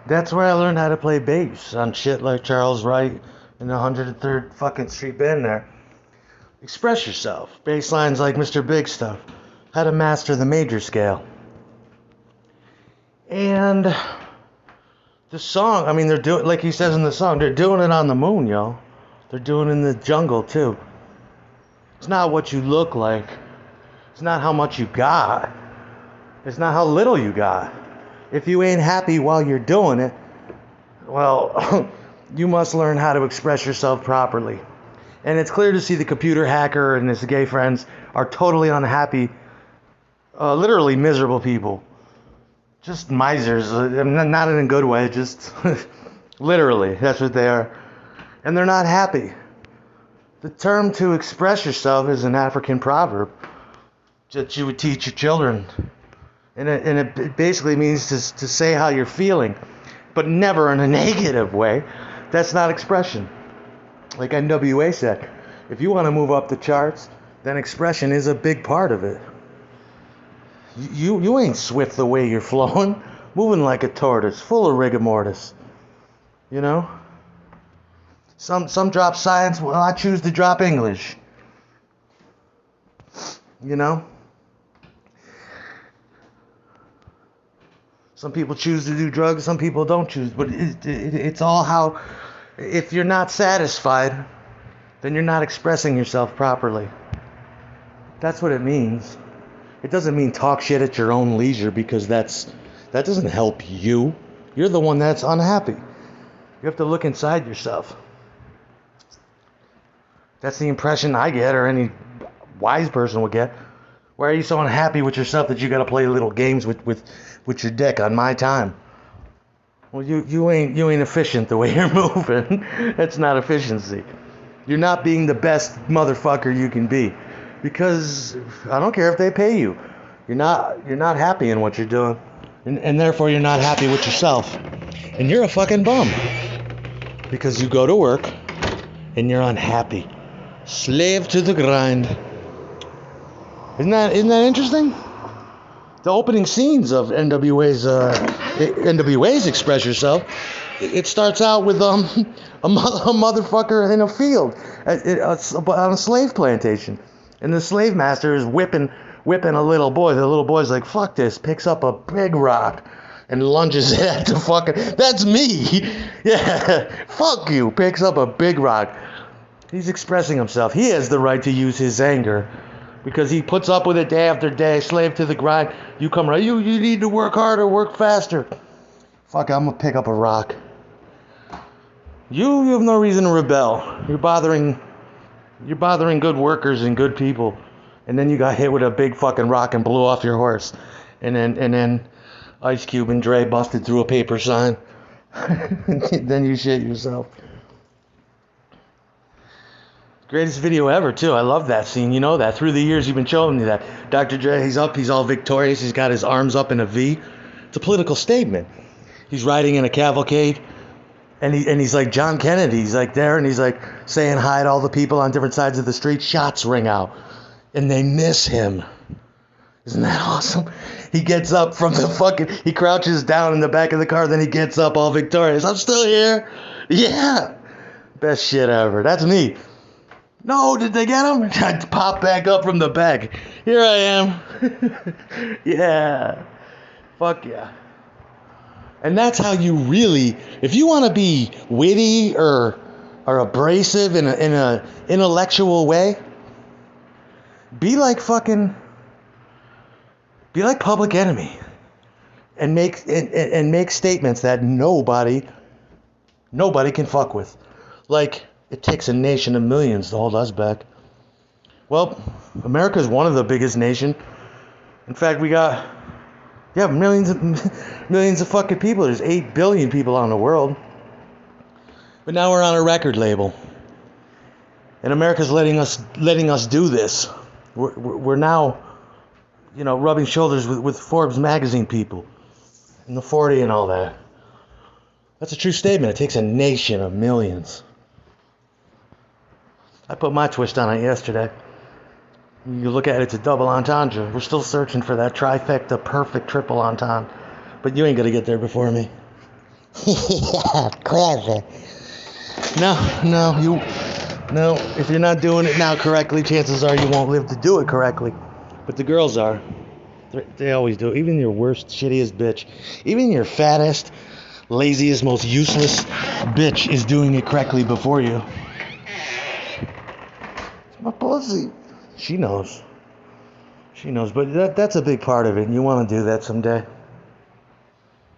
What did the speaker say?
That's where I learned how to play bass on shit like Charles Wright in the 103rd fucking Street Band there. Express yourself. Bass lines like Mr. Big Stuff. How to master the major scale. And the song, I mean, they're doing, like he says in the song, they're doing it on the moon, yo. They're doing it in the jungle, too. It's not what you look like. It's not how much you got. It's not how little you got. If you ain't happy while you're doing it, well, you must learn how to express yourself properly. And it's clear to see the computer hacker and his gay friends are totally unhappy, literally miserable people. Just misers, not in a good way, just literally, that's what they are. And they're not happy. The term to express yourself is an African proverb that you would teach your children. And it basically means to say how you're feeling, but never in a negative way. That's not expression. Like NWA said, if you want to move up the charts, then expression is a big part of it. You ain't swift the way you're flowing, moving like a tortoise, full of rigor mortis. You know? Some drop science, well, I choose to drop English. You know? Some people choose to do drugs, some people don't choose. But it's all how, if you're not satisfied, then you're not expressing yourself properly. That's what it means. It doesn't mean talk shit at your own leisure, because that doesn't help you. You're the one that's unhappy. You have to look inside yourself. That's the impression I get, or any wise person would get. Why are you so unhappy with yourself that you got to play little games with your dick on my time? Well, you ain't efficient the way you're moving. That's not efficiency. You're not being the best motherfucker you can be, because I don't care if they pay you. You're not happy in what you're doing, and therefore you're not happy with yourself, and you're a fucking bum because you go to work and you're unhappy, slave to the grind. Isn't that interesting? The opening scenes of NWA's Express Yourself, it starts out with a motherfucker in a field on a slave plantation, and the slave master is whipping a little boy. The little boy's like, fuck this, picks up a big rock and lunges it at the fucking, that's me. Yeah, fuck you, picks up a big rock. He's expressing himself. He has the right to use his anger, because he puts up with it day after day, slave to the grind. You come around, you need to work harder, work faster. Fuck, I'm gonna pick up a rock. You have no reason to rebel. You're bothering good workers and good people. And then you got hit with a big fucking rock and blew off your horse. And then Ice Cube and Dre busted through a paper sign. Then you shit yourself. Greatest video ever, too. I love that scene. You know that. Through the years, you've been showing me that. Dr. Dre, he's up. He's all victorious. He's got his arms up in a V. It's a political statement. He's riding in a cavalcade. And he's like John Kennedy. He's like there, and he's like saying hi to all the people on different sides of the street. Shots ring out. And they miss him. Isn't that awesome? He gets up from the fucking... He crouches down in the back of the car. Then he gets up all victorious. I'm still here. Yeah. Best shit ever. That's me. No, did they get him? I pop back up from the back. Here I am. Yeah. Fuck yeah. And that's how you really, if you want to be witty or abrasive in a intellectual way, be like Public Enemy, and make statements that nobody can fuck with. Like, it takes a nation of millions to hold us back. Well, America's one of the biggest nations. In fact, we got millions of fucking people. There's 8 billion people on the world. But now we're on a record label, and America's letting us do this. We're now, rubbing shoulders with Forbes magazine people and the 40 and all that. That's a true statement. It takes a nation of millions. I put my twist on it yesterday. You look at it, it's a double entendre. We're still searching for that trifecta, perfect triple entendre. But you ain't gonna get there before me. Yeah, clever. No, if you're not doing it now correctly, chances are you won't live to do it correctly. But the girls are. They always do. Even your worst, shittiest bitch, even your fattest, laziest, most useless bitch is doing it correctly before you. It's my pussy. She knows. She knows, but that's a big part of it. And you want to do that someday.